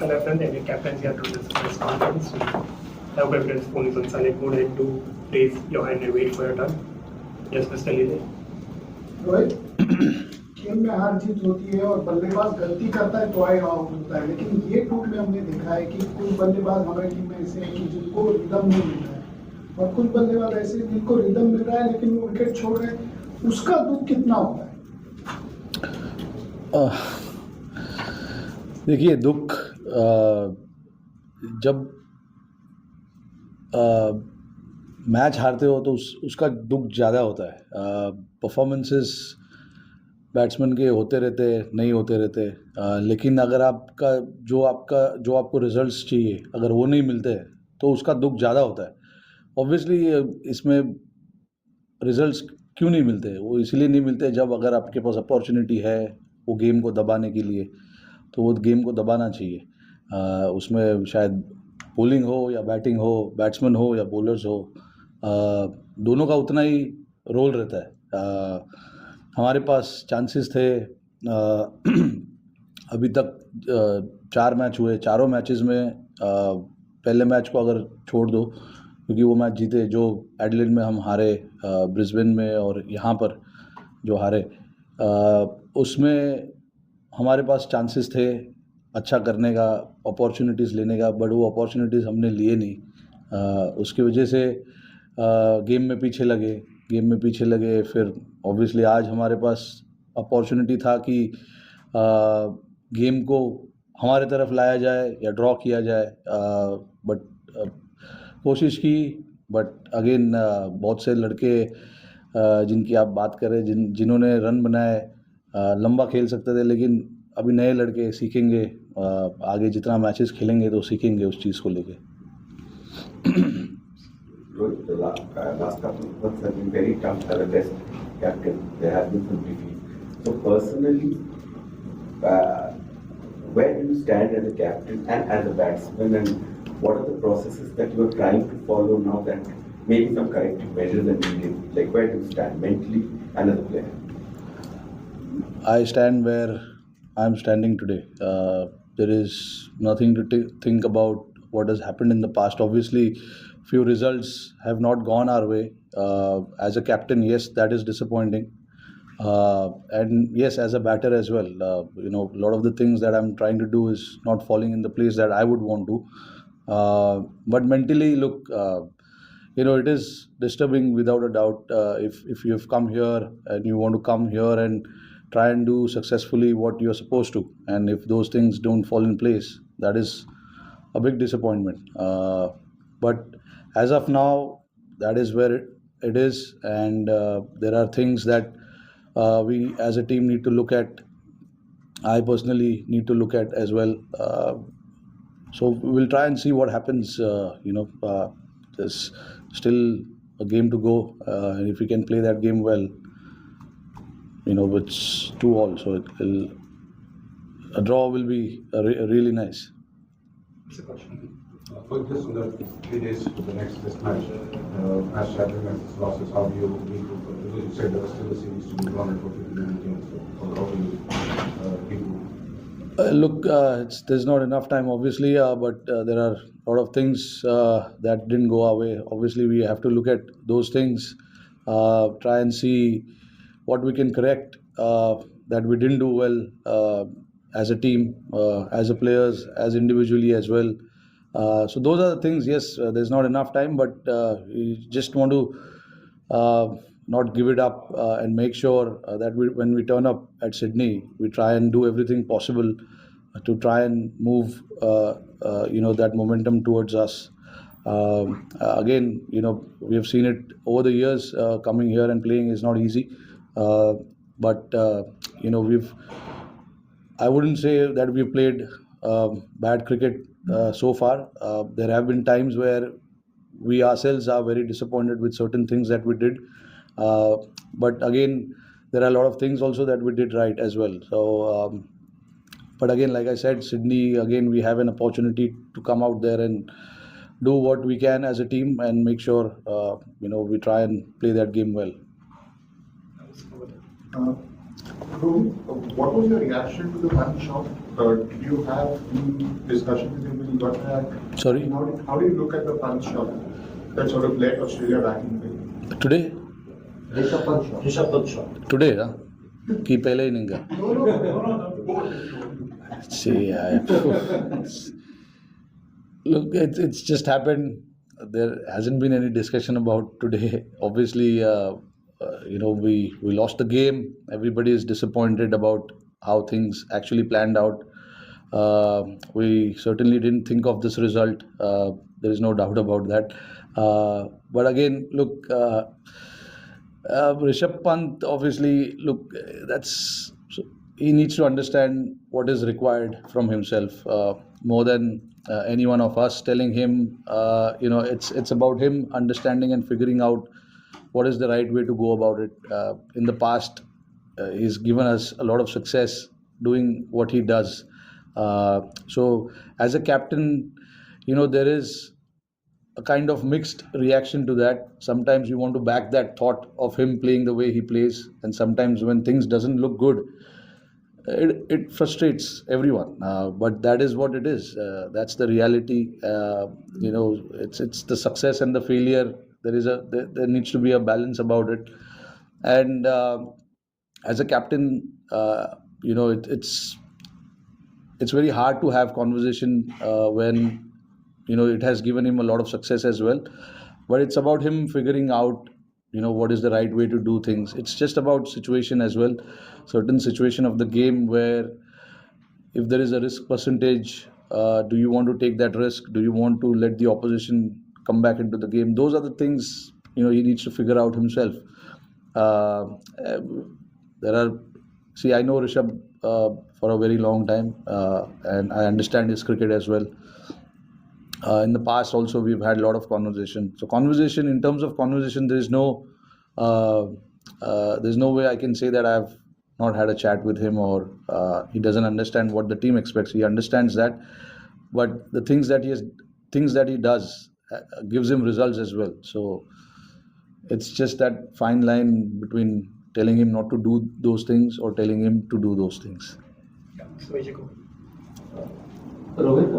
left front, and your captaincy had to this press conference. Have captain's phone is on silent mode and to raise your hand and wait for your turn. Yes, Mr. Lily. Rohit, game में हार जीत होती है और बल्लेबाज गलती करता है तो आउट होता है, लेकिन ये टूर में हमने देखा है कि कुछ बल्लेबाज हमारी टीम में ऐसे हैं कि जिनको रिदम नहीं मिल रहा है और कुछ बल्लेबाज ऐसे हैं जिनको रिदम मिल रहा है लेकिन वो विकेट छोड़ रहे हैं, उसका दुख कितना होता है? देखिए, दुख जब मैच हारते हो तो उसका दुख ज़्यादा होता है। परफॉर्मेंसेस बैट्समैन के होते रहते, नहीं होते रहते, लेकिन अगर जो आपको रिजल्ट्स चाहिए अगर वो नहीं मिलते तो उसका दुख ज़्यादा होता है। ऑब्वियसली इसमें रिजल्ट्स क्यों नहीं मिलते, वो इसलिए नहीं मिलते जब अगर आपके पास अपॉर्चुनिटी है वो गेम को दबाने के लिए तो वो गेम को दबाना चाहिए। उसमें शायद बॉलिंग हो या बैटिंग हो, बैट्समैन हो या बॉलर्स हो, दोनों का उतना ही रोल रहता है। हमारे पास चांसेस थे, अभी तक 4 मैच हुए, चारों मैचेस में पहले मैच को अगर छोड़ दो क्योंकि वो मैच जीते जो एडिलेड में हम हारे, ब्रिस्बेन में और यहाँ पर जो हारे, उसमें हमारे पास चांसेस थे अच्छा करने का, अपॉर्चुनिटीज़ लेने का, बट वो अपॉर्चुनिटीज़ हमने लिए नहीं। उसकी वजह से गेम में पीछे लगे। फिर ऑब्वियसली आज हमारे पास अपॉर्चुनिटी था कि गेम को हमारे तरफ लाया जाए या ड्रॉ किया जाए, बट कोशिश की, बट अगेन बहुत से लड़के जिनकी आप बात करें, जिन्होंने रन बनाए, लंबा खेल सकते थे, लेकिन अभी नए लड़के सीखेंगे, आगे जितना मैचेस खेलेंगे तो सीखेंगे उस चीज़ को लेके। The last couple of months have been very tough as a test captain. There have been some defeats. So personally, where do you stand as a captain and as a batsman, and what are the processes that you are trying to follow now that maybe some corrective measures are needed? Like where do you stand mentally and as a player? I stand where I am standing today. There is nothing to think about what has happened in the past. Obviously, few results have not gone our way. As a captain, yes, that is disappointing. And yes, as a batter as well, a lot of the things that I'm trying to do is not falling in the place that I would want to. But mentally, look, it is disturbing without a doubt. If you've come here and you want to come here and try and do successfully what you're supposed to, and if those things don't fall in place, that is a big disappointment. But as of now, that is where it is, and there are things that we as a team need to look at. I personally need to look at as well. So we'll try and see what happens. There's still a game to go, and if we can play that game well, it's 2-2, so a draw will be really nice. For this, in the 3 days for the next test match, match shattering matches, losses, how do you need to? Because you said there was still a series to be drawn for 50 games, so how do you improve? Look, there's not enough time, obviously, but there are a lot of things that didn't go our way. Obviously, we have to look at those things, try and see what we can correct that we didn't do well as a team, as a players, as individually as well. So those are the things. Yes, there's not enough time, but we just want to not give it up and make sure that when we turn up at Sydney, we try and do everything possible to try and move that momentum towards us. Again, we have seen it over the years. Coming here and playing is not easy, but I wouldn't say that we've played bad cricket so far. There have been times where we ourselves are very disappointed with certain things that we did, but again, there are a lot of things also that we did right as well. So, but again, like I said, Sydney, again, we have an opportunity to come out there and do what we can as a team and make sure we try and play that game well. Rohit, what was your reaction to the punch shot? Did you have any discussion with him when you got that? Sorry? How do you look at the punch shot that sort of led Australia back in the game? Today? Rishab Pant shot. Today, huh? कि पहले inning का See, look, it's just happened. There hasn't been any discussion about today. Obviously, we lost the game. Everybody is disappointed about how things actually planned out. We certainly didn't think of this result. There is no doubt about that. But again, look, Rishab Pant, obviously, look, he needs to understand what is required from himself more than any one of us telling him. It's about him understanding and figuring out what is the right way to go about it. In the past, he's given us a lot of success doing what he does. So, as a captain, there is a kind of mixed reaction to that. Sometimes you want to back that thought of him playing the way he plays, and sometimes when things doesn't look good, it frustrates everyone. But that is what it is. That's the reality. It's the success and the failure. There needs to be a balance about it. And as a captain, it's very hard to have conversation when it has given him a lot of success as well. But it's about him figuring out what is the right way to do things. It's just about situation as well. Certain situation of the game where if there is a risk percentage, do you want to take that risk? Do you want to let the opposition come back into the game? Those are the things he needs to figure out himself. I know Rishabh for a very long time, and I understand his cricket as well. In the past also we've had a lot of conversation. So in terms of conversation, there's no way I can say that I've not had a chat with him or he doesn't understand what the team expects. He understands that, but the things that he does gives him results as well. So it's just that fine line between telling him not to do those things or telling him to do those things. Yeah, so you go. Rohit,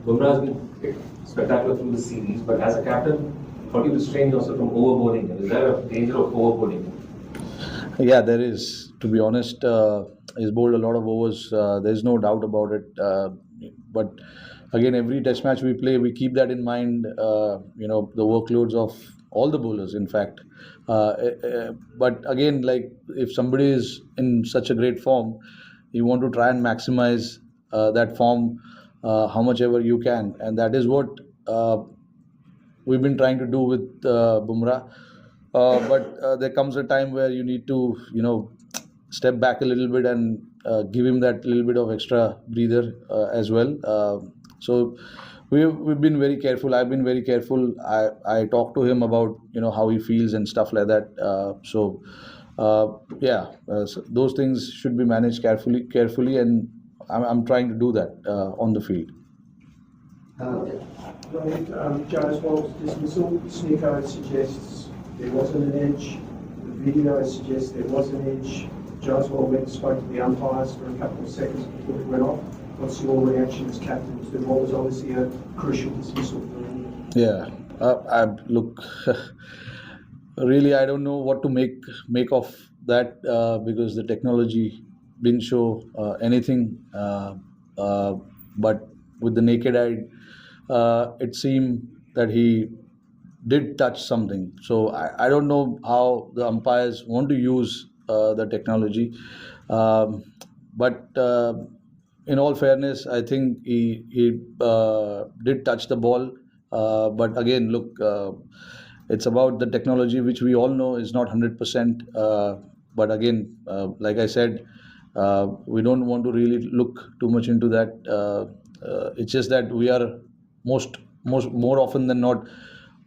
Bumrah has been spectacular through the series, but as a captain, how do you restrain yourself from overboarding him? Is there a danger of overboarding him? Yeah, there is. To be honest, he's bowled a lot of overs. There's no doubt about it. But again, every test match we play, we keep that in mind. The workloads of all the bowlers, in fact. But again, like if somebody is in such a great form, you want to try and maximize that form how much ever you can, and that is what we've been trying to do with Bumrah. But there comes a time where you need to, step back a little bit and give him that little bit of extra breather as well. So we've been very careful. I've been very careful. I talk to him about how he feels and stuff like that. So those things should be managed carefully, and I'm trying to do that on the field. Right, Jaswal's dismissal, Sneeko suggests there wasn't an edge. The video suggests there was an edge. Jaswal went and spoke to the umpires for a couple of seconds before it went off. What's your reaction as captain to what was obviously a crucial dismissal? Yeah, look, really, I don't know what to make of that because the technology didn't show anything. But with the naked eye, it seemed that he did touch something. So I don't know how the umpires want to use the technology. But in all fairness, I think he did touch the ball. But again, look, it's about the technology, which we all know is not 100%. But again, like I said, we don't want to really look too much into that. It's just that we are more often than not,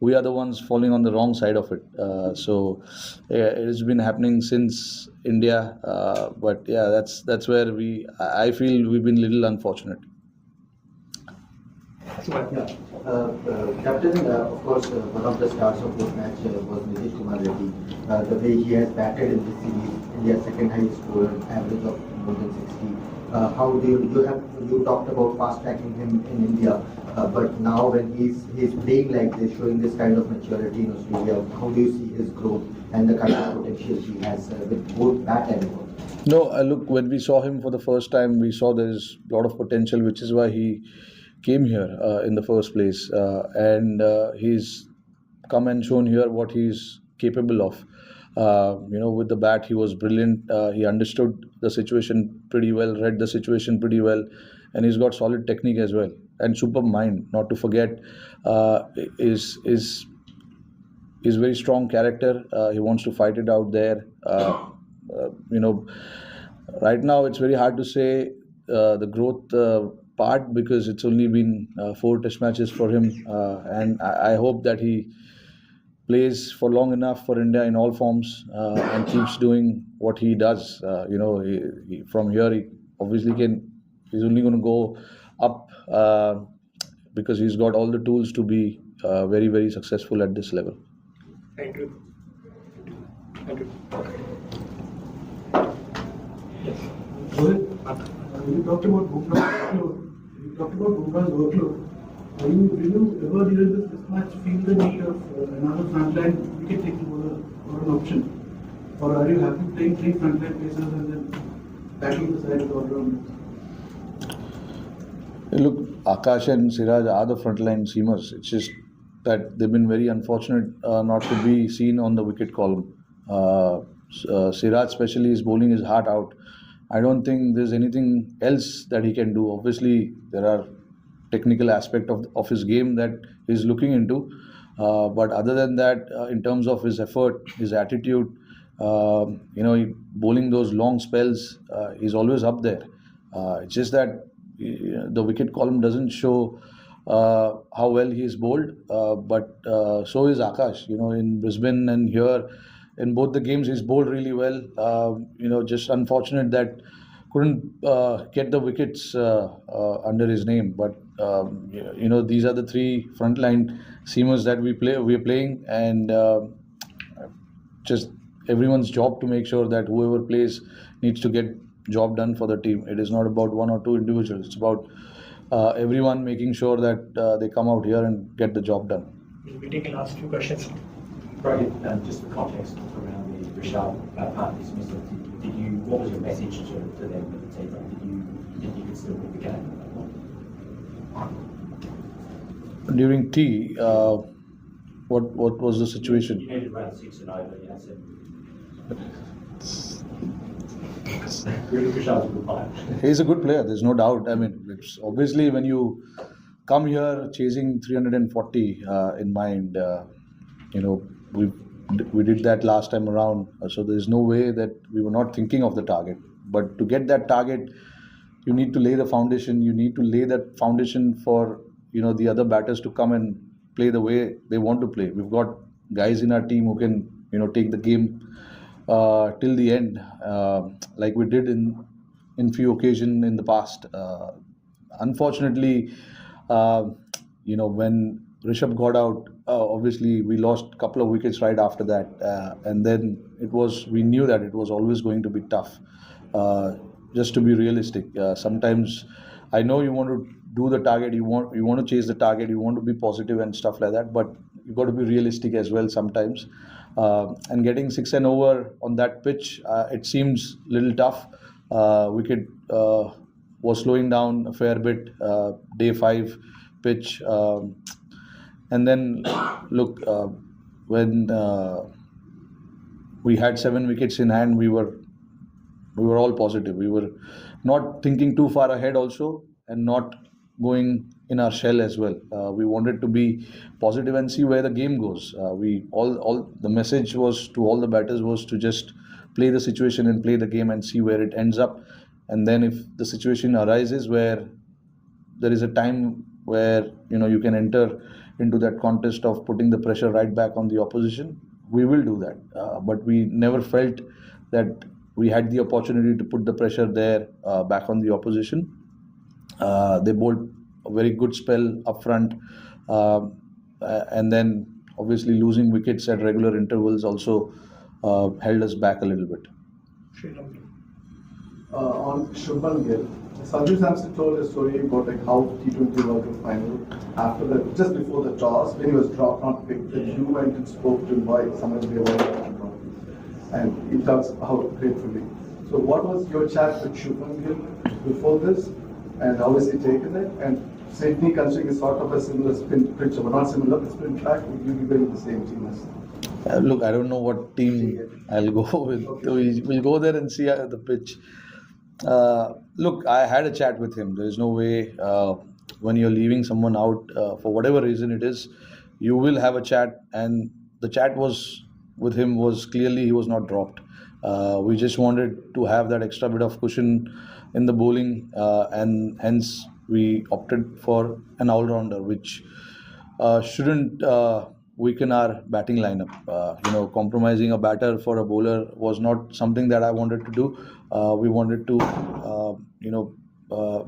we are the ones falling on the wrong side of it. It has been happening since India. But yeah, that's where I feel we've been a little unfortunate. Suman. Captain, of course, one of the stars of this match was Nitish Kumar Reddy. The way he has batted in this series, India's second highest scorer, average of more than 60. How do you talked about fast tracking him in India, but now when he's playing like this, showing this kind of maturity in Australia, how do you see his growth and the kind of potential he has with both bat and ball? No, look, when we saw him for the first time, we saw there's a lot of potential, which is why he came here in the first place. And he's come and shown here what he's capable of. With the bat, he was brilliant. He understood the situation pretty well, read the situation pretty well, and he's got solid technique as well. And superb mind, not to forget, is very strong character. He wants to fight it out there. Right now it's very hard to say the growth part because it's only been 4 test matches for him, and I hope that he plays for long enough for India in all forms and keeps doing what he does. From here he obviously he's only going to go up because he's got all the tools to be very, very successful at this level. Thank you. Thank you. Yes. Rohit, you talked about Bumrah's workload. Do you ever during this match feel the need of another frontline wicket-taking or an option? Or are you happy playing 3 frontline pacers and then backing the side of the all-round? Look, Akash and Siraj are the frontline seamers. It's just that they've been very unfortunate not to be seen on the wicket column. Siraj especially is bowling his heart out. I don't think there's anything else that he can do. Obviously, there are technical aspect of his game that he's looking into. But other than that, in terms of his effort, his attitude, bowling those long spells, he's always up there. It's just that the wicket column doesn't show how well he's bowled, but so is Akash. In Brisbane and here, in both the games, he's bowled really well. Just unfortunate that couldn't get the wickets under his name. But these are the 3 frontline seamers that we're playing, and just everyone's job to make sure that whoever plays needs to get job done for the team. It is not about 1 or 2 individuals. It's about everyone making sure that they come out here and get the job done. We'll be taking last few questions. Right, just the context around the Rishab Pant dismissal. What was your message to them at the team? Did you could still win the game? During tea, what was the situation? You needed around 6 and over, you know, so. Rishab's a good player. He's a good player, there's no doubt. I mean, it's obviously when you come here chasing 340 in mind, we did that last time around, so there's no way that we were not thinking of the target. But to get that target, you need to lay the foundation. You need to lay that foundation for the other batters to come and play the way they want to play. We've got guys in our team who can take the game till the end, like we did in few occasions in the past. Unfortunately, when Rishabh got out, obviously we lost a couple of wickets right after that, and then we knew that it was always going to be tough. Just to be realistic, sometimes I know you want to do the target, you want to chase the target, you want to be positive and stuff like that, but you've got to be realistic as well sometimes. And getting 6 and over on that pitch, it seems a little tough. Wicket was slowing down a fair bit, day 5 pitch. And then, look, when we had 7 wickets in hand, we were all positive. We were not thinking too far ahead also, and not going in our shell as well. We wanted to be positive and see where the game goes. The message was to all the batters was to just play the situation and play the game and see where it ends up. And then if the situation arises where there is a time where you can enter into that contest of putting the pressure right back on the opposition, we will do that. But we never felt that we had the opportunity to put the pressure there back on the opposition. They bowled a very good spell up front, and then obviously losing wickets at regular intervals also held us back a little bit. Sri Lanka. On Shubman Gill, Sanju Samson told a story about like how T20 World Cup final after the just before the toss when he was dropped, not picked, that you went and spoke to him why someone they were and he talks how gratefully. So what was your chat with Shubman Gill before this, and how has he taken it? And Sydney considering is sort of a similar spin pitch, but not similar, but spin track, would you be wearing the same team as? Look, I don't know what team I'll go with. Okay. We'll go there and see the pitch. Look, I had a chat with him. There is no way when you're leaving someone out for whatever reason it is, you will have a chat. And the chat was with him was clearly he was not dropped. We just wanted to have that extra bit of cushion in the bowling, and hence we opted for an all-rounder, which shouldn't weaken our batting lineup. Compromising a batter for a bowler was not something that I wanted to do. We wanted to,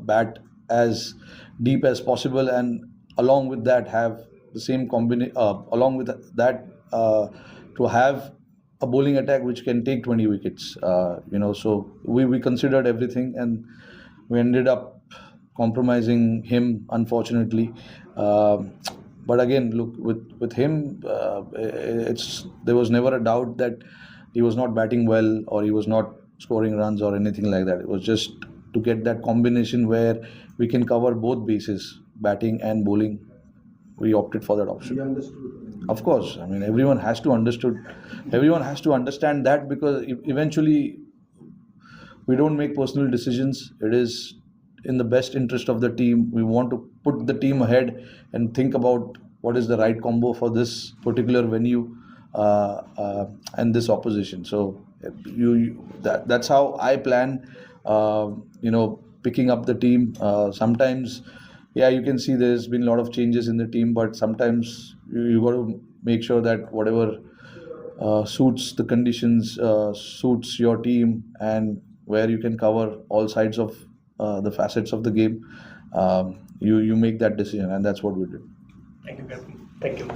bat as deep as possible, and along with that have the same combination. Along with that, to have a bowling attack which can take 20 wickets. So we considered everything, and we ended up compromising him, unfortunately. But again, look, with him, there was never a doubt that he was not batting well or he was not scoring runs or anything like that. It was just to get that combination where we can cover both bases, batting and bowling. We opted for that option. He understood. Of course, I mean everyone has to understand that, because eventually we don't make personal decisions. It is in the best interest of the team. We want to put the team ahead and think about what is the right combo for this particular venue and this opposition. So that's how I plan. Picking up the team. Sometimes, you can see there's been a lot of changes in the team, but sometimes you got to make sure that whatever suits the conditions, suits your team, and where you can cover all sides of the facets of the game, you make that decision, and that's what we did. Thank you, Captain. Thank you.